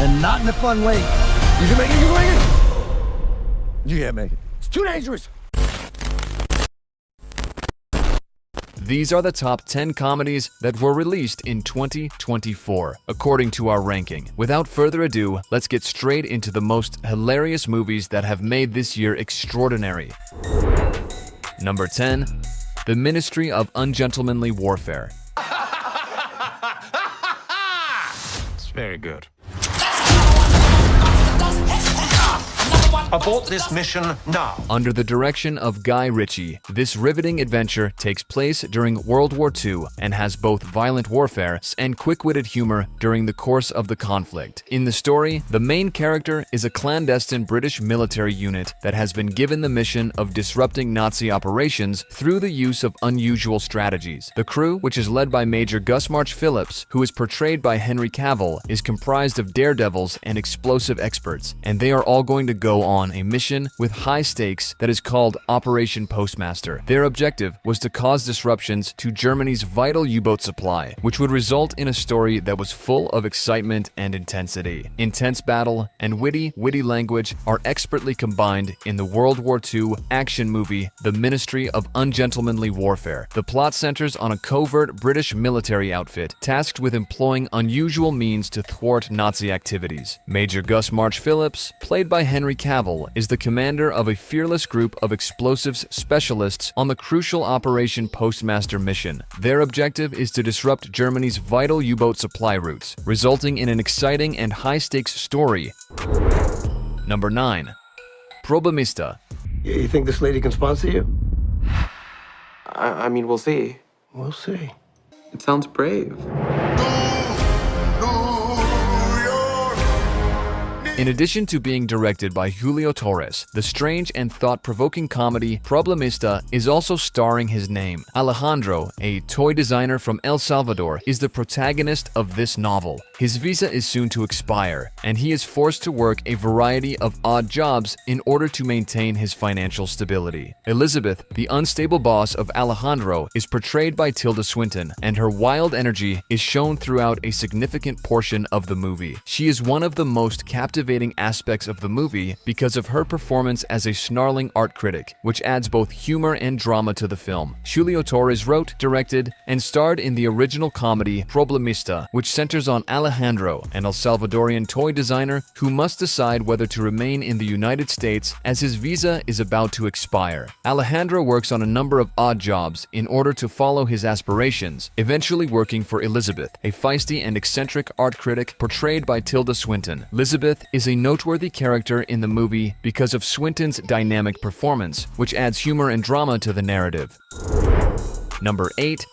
and not in a fun way. You can make it, you can make it. You can't make it. It's too dangerous. These are the top 10 comedies that were released in 2024, according to our ranking. Without further ado, let's get straight into the most hilarious movies that have made this year extraordinary. Number 10, The Ministry of Ungentlemanly Warfare. It's very good. Abort this mission now. Under the direction of Guy Ritchie, this riveting adventure takes place during World War II and has both violent warfare and quick-witted humor during the course of the conflict. In the story, the main character is a clandestine British military unit that has been given the mission of disrupting Nazi operations through the use of unusual strategies. The crew, which is led by Major Gus March Phillips, who is portrayed by Henry Cavill, is comprised of daredevils and explosive experts, and they are all going to go on a mission with high stakes that is called Operation Postmaster. Their objective was to cause disruptions to Germany's vital U-boat supply, which would result in a story that was full of excitement and intensity. Intense battle and witty language are expertly combined in the World War II action movie The Ministry of Ungentlemanly Warfare. The plot centers on a covert British military outfit tasked with employing unusual means to thwart Nazi activities. Major Gus March Phillips, played by Henry Cavill, is the commander of a fearless group of explosives specialists on the crucial Operation Postmaster mission. Their objective is to disrupt Germany's vital U-boat supply routes, resulting in an exciting and high-stakes story. Number 9. Problemista. You think this lady can sponsor you? I mean, we'll see. We'll see. It sounds brave. In addition to being directed by Julio Torres, the strange and thought-provoking comedy Problemista is also starring his name. Alejandro, a toy designer from El Salvador, is the protagonist of this novel. His visa is soon to expire, and he is forced to work a variety of odd jobs in order to maintain his financial stability. Elizabeth, the unstable boss of Alejandro, is portrayed by Tilda Swinton, and her wild energy is shown throughout a significant portion of the movie. She is one of the most captivating aspects of the movie because of her performance as a snarling art critic, which adds both humor and drama to the film. Julio Torres wrote, directed, and starred in the original comedy Problemista, which centers on Alejandro, an El Salvadorian toy designer who must decide whether to remain in the United States as his visa is about to expire. Alejandro works on a number of odd jobs in order to follow his aspirations, eventually working for Elizabeth, a feisty and eccentric art critic portrayed by Tilda Swinton. Elizabeth is a noteworthy character in the movie because of Swinton's dynamic performance, which adds humor and drama to the narrative. Number 8.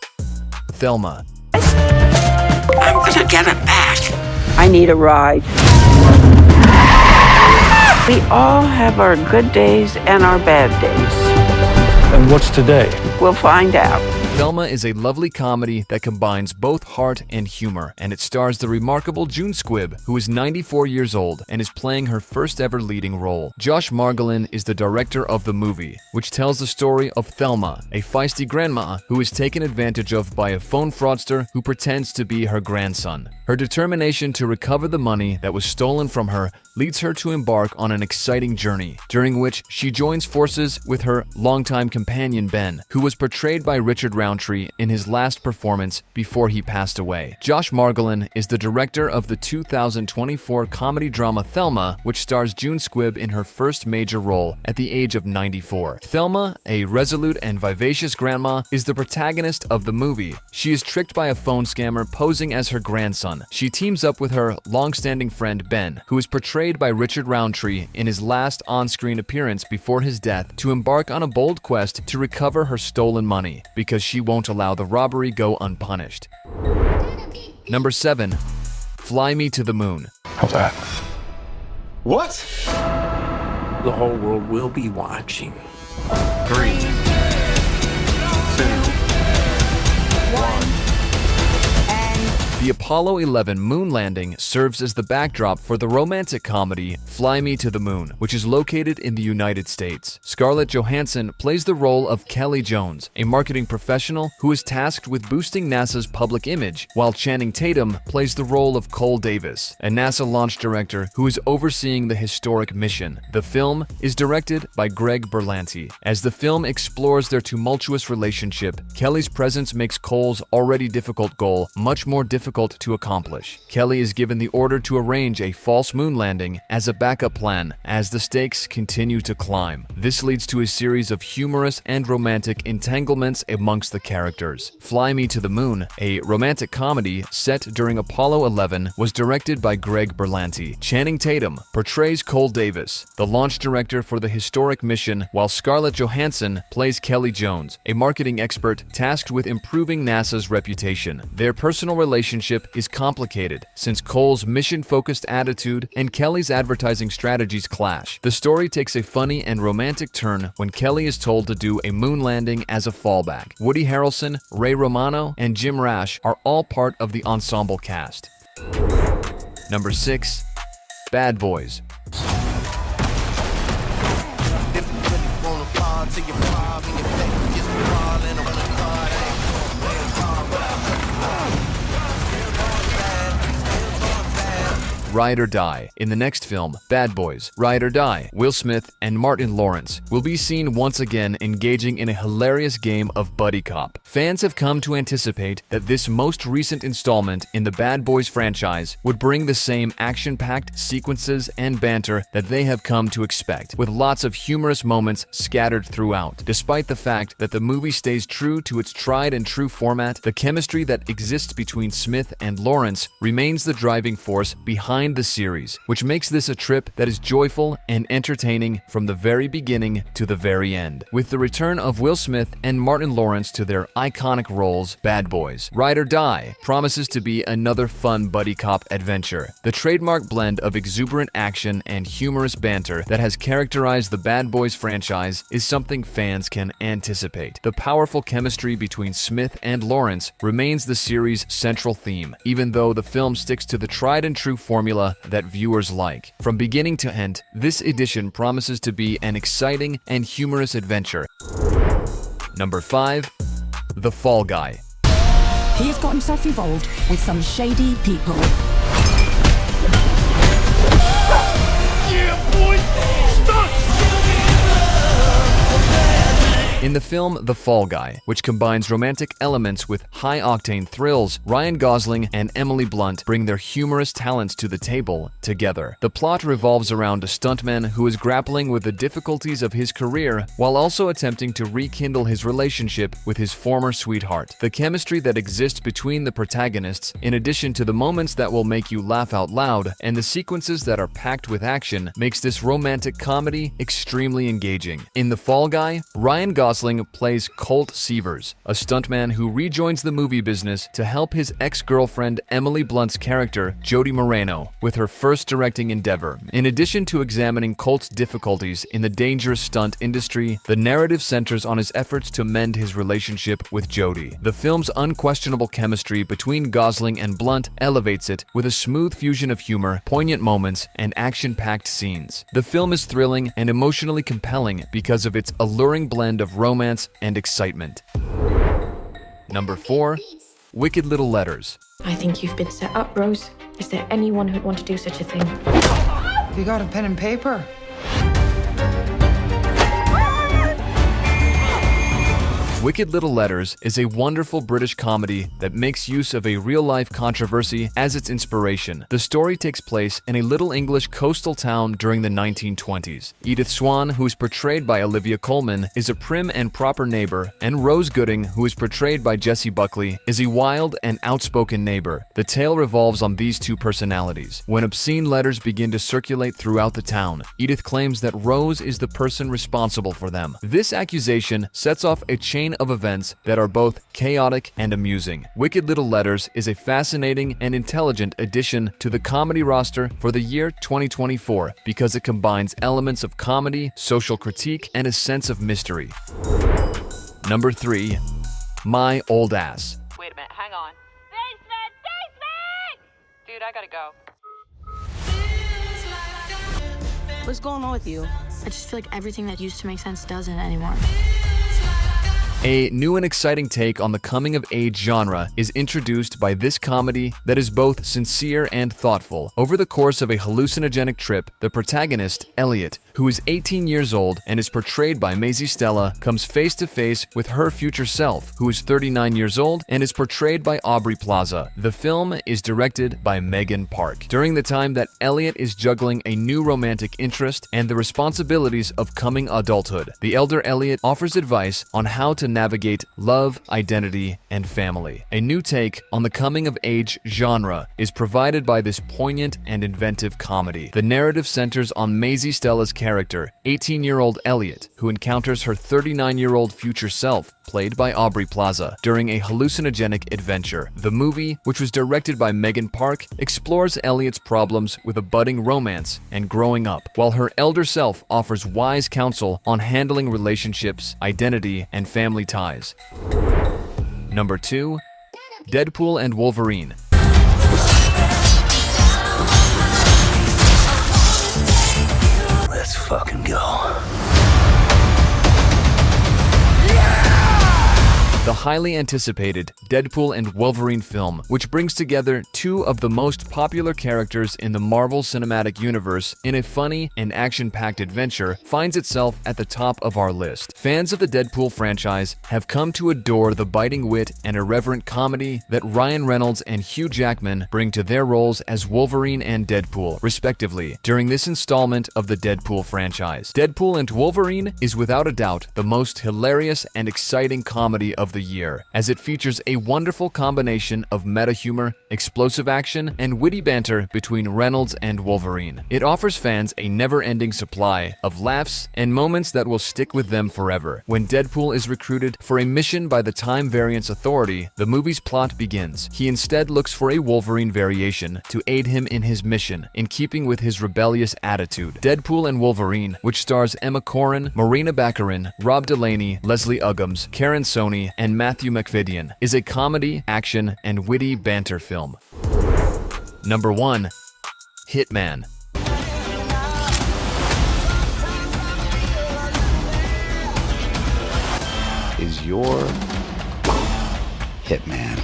Thelma. I'm gonna get it back. I need a ride. We all have our good days and our bad days. And what's today? We'll find out. Thelma is a lovely comedy that combines both heart and humor, and it stars the remarkable June Squibb, who is 94 years old and is playing her first ever leading role. Josh Margolin is the director of the movie, which tells the story of Thelma, a feisty grandma who is taken advantage of by a phone fraudster who pretends to be her grandson. Her determination to recover the money that was stolen from her leads her to embark on an exciting journey, during which she joins forces with her longtime companion Ben, who was portrayed by Richard Roundtree in his last performance before he passed away. Josh Margolin is the director of the 2024 comedy drama Thelma, which stars June Squibb in her first major role at the age of 94. Thelma, a resolute and vivacious grandma, is the protagonist of the movie. She is tricked by a phone scammer posing as her grandson. She teams up with her long-standing friend Ben, who is portrayed by Richard Roundtree in his last on-screen appearance before his death, to embark on a bold quest to recover her stolen money, because she won't allow the robbery go unpunished. Number 7. Fly Me to the Moon. How's that? What? The whole world will be watching. 3, 2, 1. The Apollo 11 moon landing serves as the backdrop for the romantic comedy Fly Me to the Moon, which is located in the United States. Scarlett Johansson plays the role of Kelly Jones, a marketing professional who is tasked with boosting NASA's public image, while Channing Tatum plays the role of Cole Davis, a NASA launch director who is overseeing the historic mission. The film is directed by Greg Berlanti. As the film explores their tumultuous relationship, Kelly's presence makes Cole's already difficult goal much more difficult to accomplish. Kelly is given the order to arrange a false moon landing as a backup plan as the stakes continue to climb. This leads to a series of humorous and romantic entanglements amongst the characters. Fly Me to the Moon, a romantic comedy set during Apollo 11, was directed by Greg Berlanti. Channing Tatum portrays Cole Davis, the launch director for the historic mission, while Scarlett Johansson plays Kelly Jones, a marketing expert tasked with improving NASA's reputation. Their personal relationship is complicated since Cole's mission-focused attitude and Kelly's advertising strategies clash. The story takes a funny and romantic turn when Kelly is told to do a moon landing as a fallback. Woody Harrelson, Ray Romano, and Jim Rash are all part of the ensemble cast. Number 6. Bad Boys. Ride or Die. In the next film, Bad Boys, Ride or Die, Will Smith and Martin Lawrence will be seen once again engaging in a hilarious game of buddy cop. Fans have come to anticipate that this most recent installment in the Bad Boys franchise would bring the same action-packed sequences and banter that they have come to expect, with lots of humorous moments scattered throughout. Despite the fact that the movie stays true to its tried and true format, the chemistry that exists between Smith and Lawrence remains the driving force behind the series, which makes this a trip that is joyful and entertaining from the very beginning to the very end. With the return of Will Smith and Martin Lawrence to their iconic roles, Bad Boys, Ride or Die promises to be another fun buddy cop adventure. The trademark blend of exuberant action and humorous banter that has characterized the Bad Boys franchise is something fans can anticipate. The powerful chemistry between Smith and Lawrence remains the series' central theme, even though the film sticks to the tried and true formula that viewers like. From beginning to end, this edition promises to be an exciting and humorous adventure. Number 5. The Fall Guy. He has got himself involved with some shady people. In the film The Fall Guy, which combines romantic elements with high-octane thrills, Ryan Gosling and Emily Blunt bring their humorous talents to the table together. The plot revolves around a stuntman who is grappling with the difficulties of his career while also attempting to rekindle his relationship with his former sweetheart. The chemistry that exists between the protagonists, in addition to the moments that will make you laugh out loud and the sequences that are packed with action, makes this romantic comedy extremely engaging. In The Fall Guy, Ryan Gosling plays Colt Seavers, a stuntman who rejoins the movie business to help his ex-girlfriend Emily Blunt's character, Jody Moreno, with her first directing endeavor. In addition to examining Colt's difficulties in the dangerous stunt industry, the narrative centers on his efforts to mend his relationship with Jody. The film's unquestionable chemistry between Gosling and Blunt elevates it with a smooth fusion of humor, poignant moments, and action-packed scenes. The film is thrilling and emotionally compelling because of its alluring blend of romance and excitement. Number 4. Wicked Little Letters. I think you've been set up, Rose. Is there anyone who'd want to do such a thing? You got a pen and paper? Wicked Little Letters is a wonderful British comedy that makes use of a real-life controversy as its inspiration. The story takes place in a little English coastal town during the 1920s. Edith Swan, who is portrayed by Olivia Colman, is a prim and proper neighbor, and Rose Gooding, who is portrayed by Jessie Buckley, is a wild and outspoken neighbor. The tale revolves on these two personalities. When obscene letters begin to circulate throughout the town, Edith claims that Rose is the person responsible for them. This accusation sets off a chain of events that are both chaotic and amusing. Wicked Little Letters is a fascinating and intelligent addition to the comedy roster for the year 2024 because it combines elements of comedy, social critique, and a sense of mystery. Number 3. My Old Ass. Wait a minute, hang on. I gotta go. What's going on with you? I just feel like everything that used to make sense doesn't anymore. A new and exciting take on the coming-of-age genre is introduced by this comedy that is both sincere and thoughtful. Over the course of a hallucinogenic trip, the protagonist, Elliot, who is 18 years old and is portrayed by Maisie Stella, comes face-to-face with her future self, who is 39 years old and is portrayed by Aubrey Plaza. The film is directed by Megan Park. During the time that Elliot is juggling a new romantic interest and the responsibilities of coming adulthood, the elder Elliot offers advice on how to navigate love, identity, and family. A new take on the coming-of-age genre is provided by this poignant and inventive comedy. The narrative centers on Maisie Stella's character, 18-year-old Elliot, who encounters her 39-year-old future self, played by Aubrey Plaza, during a hallucinogenic adventure. The movie, which was directed by Megan Park, explores Elliot's problems with a budding romance and growing up, while her elder self offers wise counsel on handling relationships, identity, and family ties. Number 2. Deadpool and Wolverine. Let's fucking go. The highly anticipated Deadpool and Wolverine film, which brings together two of the most popular characters in the Marvel Cinematic Universe in a funny and action-packed adventure, finds itself at the top of our list. Fans of the Deadpool franchise have come to adore the biting wit and irreverent comedy that Ryan Reynolds and Hugh Jackman bring to their roles as Wolverine and Deadpool, respectively, during this installment of the Deadpool franchise. Deadpool and Wolverine is without a doubt the most hilarious and exciting comedy of the year, as it features a wonderful combination of meta humor, explosive action, and witty banter between Reynolds and Wolverine. It offers fans a never-ending supply of laughs and moments that will stick with them forever. When Deadpool is recruited for a mission by the Time Variance Authority, the movie's plot begins. He instead looks for a Wolverine variation to aid him in his mission, in keeping with his rebellious attitude. Deadpool and Wolverine, which stars Emma Corrin, Marina Baccarin, Rob Delaney, Leslie Uggams, Karen Sony, and Matthew McFadyen, is a comedy, action, and witty banter film. Number 1. Hitman. Is your hitman.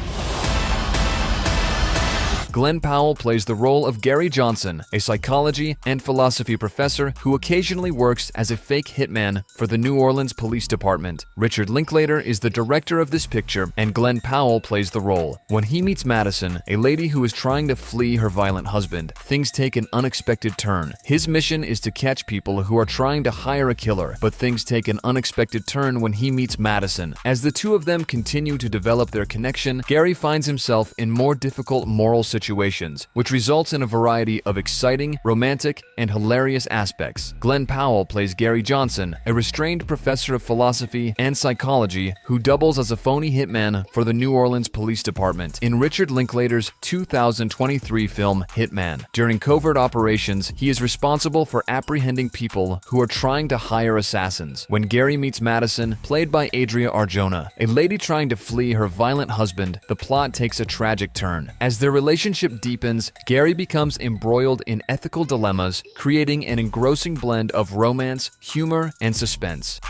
Glenn Powell plays the role of Gary Johnson, a psychology and philosophy professor who occasionally works as a fake hitman for the New Orleans Police Department. Richard Linklater is the director of this picture, and Glenn Powell plays the role. When he meets Madison, a lady who is trying to flee her violent husband, things take an unexpected turn. His mission is to catch people who are trying to hire a killer, but things take an unexpected turn when he meets Madison. As the two of them continue to develop their connection, Gary finds himself in more difficult moral situations, which results in a variety of exciting, romantic, and hilarious aspects. Glenn Powell plays Gary Johnson, a restrained professor of philosophy and psychology who doubles as a phony hitman for the New Orleans Police Department in Richard Linklater's 2023 film Hitman. During covert operations, he is responsible for apprehending people who are trying to hire assassins. When Gary meets Madison, played by Adria Arjona, a lady trying to flee her violent husband, the plot takes a tragic turn. As their relationship deepens, Gary becomes embroiled in ethical dilemmas, creating an engrossing blend of romance, humor, and suspense.